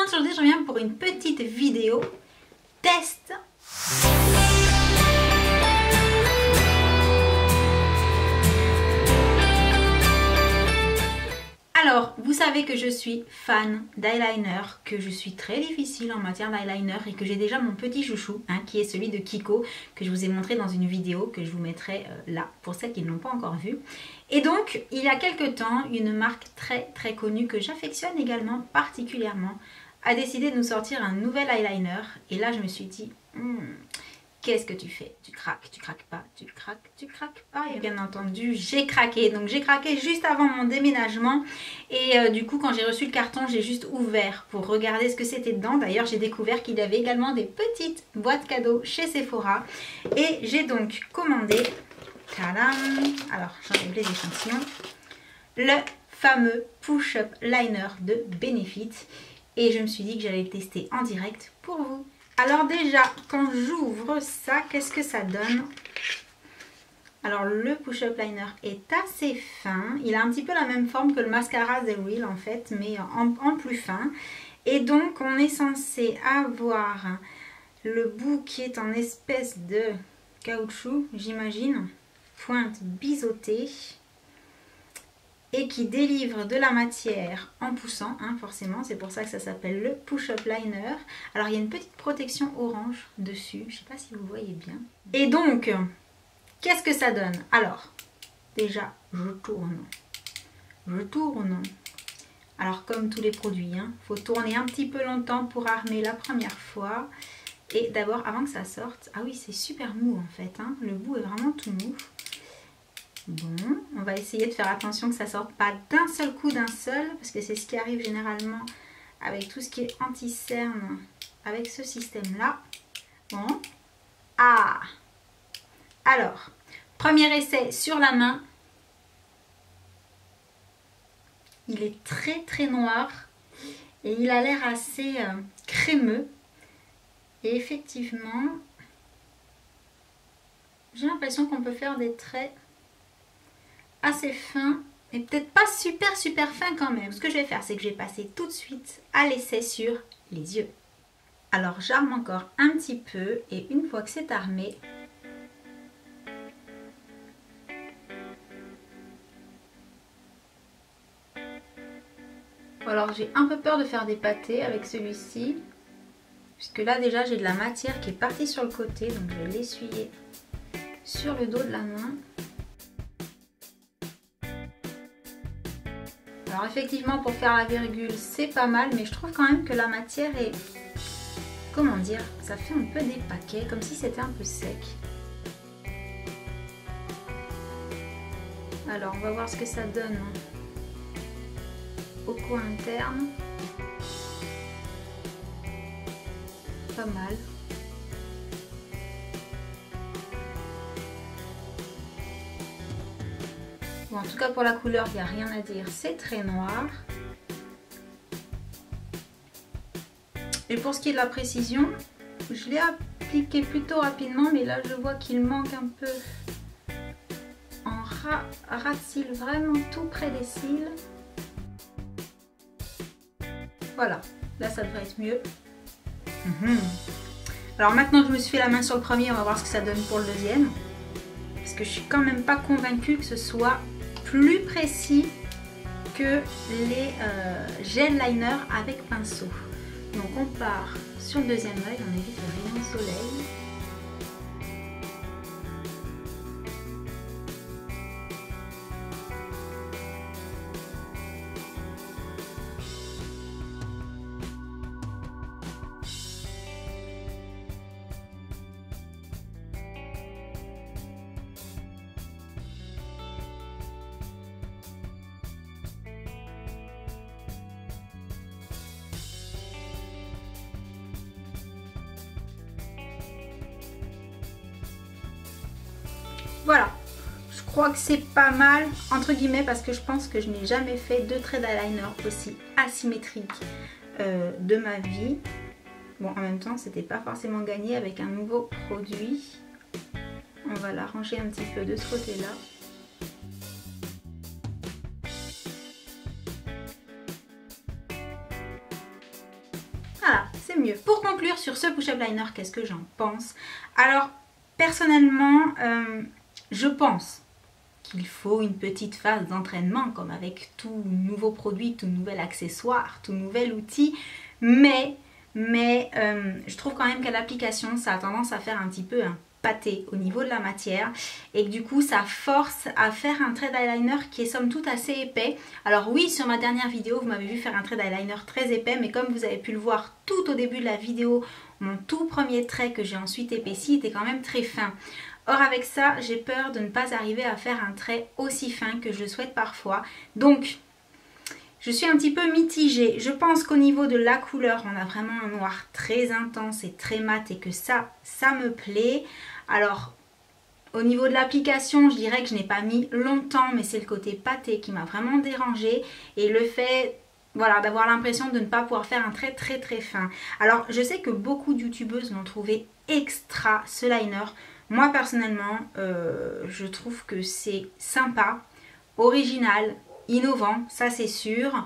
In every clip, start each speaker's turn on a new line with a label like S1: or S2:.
S1: monde, aujourd'hui je reviens pour une petite vidéo test. Alors, vous savez que je suis fan d'eyeliner, que je suis très difficile en matière d'eyeliner et que j'ai déjà mon petit chouchou, qui est celui de Kiko, que je vous ai montré dans une vidéo que je vous mettrai là, pour celles qui ne l'ont pas encore vue. Et donc, il y a quelques temps, une marque très connue que j'affectionne également particulièrement, a décidé de nous sortir un nouvel eyeliner. Et là, je me suis dit... Qu'est-ce que tu fais? Tu craques pas, tu craques pas. Et bien entendu, j'ai craqué. Donc j'ai craqué juste avant mon déménagement. Et du coup, quand j'ai reçu le carton, j'ai juste ouvert pour regarder ce que c'était dedans. D'ailleurs, j'ai découvert qu'il y avait également des petites boîtes cadeaux chez Sephora. Et j'ai donc commandé, tadam, alors j'enlève les échantillons, le fameux Push-Up Liner de Benefit. Et je me suis dit que j'allais le tester en direct pour vous. Alors déjà, quand j'ouvre ça, qu'est-ce que ça donne? Alors le Push-Up Liner est assez fin. Il a un petit peu la même forme que le mascara The Real en fait, mais en plus fin. Et donc on est censé avoir le bout qui est en espèce de caoutchouc, j'imagine, pointe biseautée. Et qui délivre de la matière en poussant, forcément, c'est pour ça que ça s'appelle le Push-Up Liner. Alors il y a une petite protection orange dessus, je ne sais pas si vous voyez bien. Et donc, qu'est-ce que ça donne? Alors, déjà, je tourne. Alors comme tous les produits, faut tourner un petit peu longtemps pour armer la première fois. Et d'abord, avant que ça sorte, ah oui, c'est super mou en fait, le bout est vraiment tout mou. Bon, on va essayer de faire attention que ça ne sorte pas d'un seul coup, parce que c'est ce qui arrive généralement avec tout ce qui est anti-cerne avec ce système-là. Bon, alors, premier essai sur la main. Il est très noir et il a l'air assez crémeux. Et effectivement, j'ai l'impression qu'on peut faire des traits assez fin, mais peut-être pas super fin quand même. Ce que je vais faire, c'est que je vais passer tout de suite à l'essai sur les yeux. Alors j'arme encore un petit peu et une fois que c'est armé, alors j'ai un peu peur de faire des pâtés avec celui-ci, puisque là déjà j'ai de la matière qui est partie sur le côté, donc je vais l'essuyer sur le dos de la main. Alors effectivement, pour faire la virgule, c'est pas mal, mais je trouve quand même que la matière est... Comment dire? Ça fait un peu des paquets, comme si c'était un peu sec. Alors, on va voir ce que ça donne au coin interne. Pas mal. Bon, en tout cas pour la couleur, il n'y a rien à dire, c'est très noir. Et pour ce qui est de la précision, je l'ai appliqué plutôt rapidement, mais là je vois qu'il manque un peu en ras de cils, vraiment tout près des cils. Voilà, là ça devrait être mieux. Alors maintenant que je me suis fait la main sur le premier, on va voir ce que ça donne pour le deuxième. Parce que je suis quand même pas convaincue que ce soit plus précis que les gel liner avec pinceau. Donc on part sur le deuxième œil, on évite le rayon de soleil. Voilà, je crois que c'est pas mal, entre guillemets, parce que je pense que je n'ai jamais fait de traits d'eyeliner aussi asymétriques de ma vie. Bon, en même temps, c'était pas forcément gagné avec un nouveau produit. On va l'arranger un petit peu de ce côté-là. mieux. Pour conclure sur ce push-up liner, qu'est-ce que j'en pense? Alors, personnellement, je pense qu'il faut une petite phase d'entraînement, comme avec tout nouveau produit, tout nouvel accessoire, tout nouvel outil, mais je trouve quand même qu'à l'application, ça a tendance à faire un petit peu un pâté au niveau de la matière et que du coup ça force à faire un trait d'eyeliner qui est somme toute assez épais. Alors oui, sur ma dernière vidéo vous m'avez vu faire un trait d'eyeliner très épais, mais comme vous avez pu le voir tout au début de la vidéo, mon tout premier trait que j'ai ensuite épaissi était quand même très fin. Or avec ça j'ai peur de ne pas arriver à faire un trait aussi fin que je le souhaite parfois, donc je suis un petit peu mitigée. Je pense qu'au niveau de la couleur, on a vraiment un noir très intense et très mat et que ça me plaît. Alors, au niveau de l'application, je dirais que je n'ai pas mis longtemps, mais c'est le côté pâté qui m'a vraiment dérangée. Et le fait, voilà, d'avoir l'impression de ne pas pouvoir faire un trait très fin. Alors, je sais que beaucoup de youtubeuses l'ont trouvé extra, ce liner. Moi, personnellement, je trouve que c'est sympa, original, innovant, ça c'est sûr,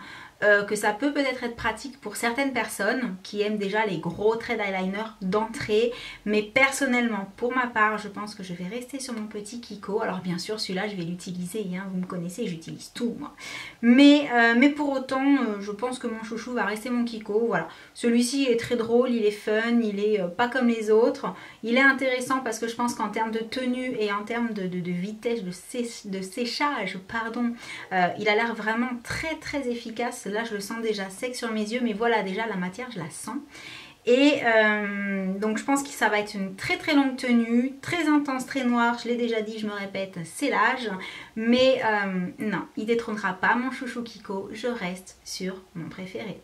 S1: que ça peut peut-être être pratique pour certaines personnes qui aiment déjà les gros traits d'eyeliner d'entrée, mais personnellement pour ma part je pense que je vais rester sur mon petit Kiko. Alors bien sûr celui-là je vais l'utiliser, hein, vous me connaissez, j'utilise tout moi, mais pour autant je pense que mon chouchou va rester mon Kiko. Voilà, celui-ci est très drôle, il est fun, il est pas comme les autres, il est intéressant parce que je pense qu'en termes de tenue et en termes de vitesse de séchage, pardon, il a l'air vraiment très efficace. Là je le sens déjà sec sur mes yeux, mais voilà, déjà la matière je la sens. Et donc je pense que ça va être une très longue tenue, très intense, très noire, je l'ai déjà dit, je me répète, c'est l'âge. Mais non, il détrônera pas mon chouchou Kiko, je reste sur mon préféré.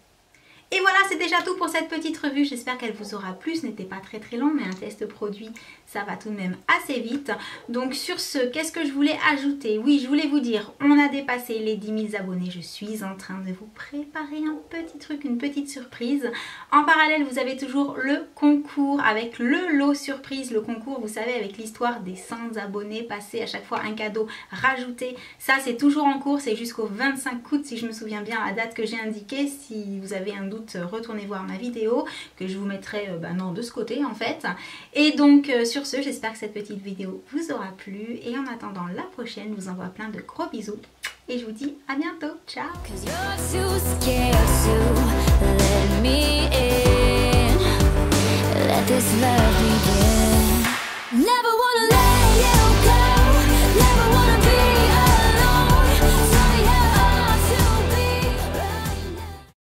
S1: Et voilà, c'est déjà tout pour cette petite revue. J'espère qu'elle vous aura plu. Ce n'était pas très long, mais un test produit, ça va tout de même assez vite. Donc sur ce, qu'est-ce que je voulais ajouter? Oui, je voulais vous dire, on a dépassé les 10 000 abonnés. Je suis en train de vous préparer un petit truc, une petite surprise. En parallèle, vous avez toujours le concours avec le lot surprise. Le concours, vous savez, avec l'histoire des 100 abonnés passés, à chaque fois un cadeau rajouté. Ça, c'est toujours en cours. C'est jusqu'au 25 août, si je me souviens bien, la date que j'ai indiquée. Si vous avez un doute, retournez voir ma vidéo que je vous mettrai non, de ce côté en fait. Et donc sur ce, j'espère que cette petite vidéo vous aura plu et en attendant la prochaine, je vous envoie plein de gros bisous et je vous dis à bientôt, ciao. Let this love be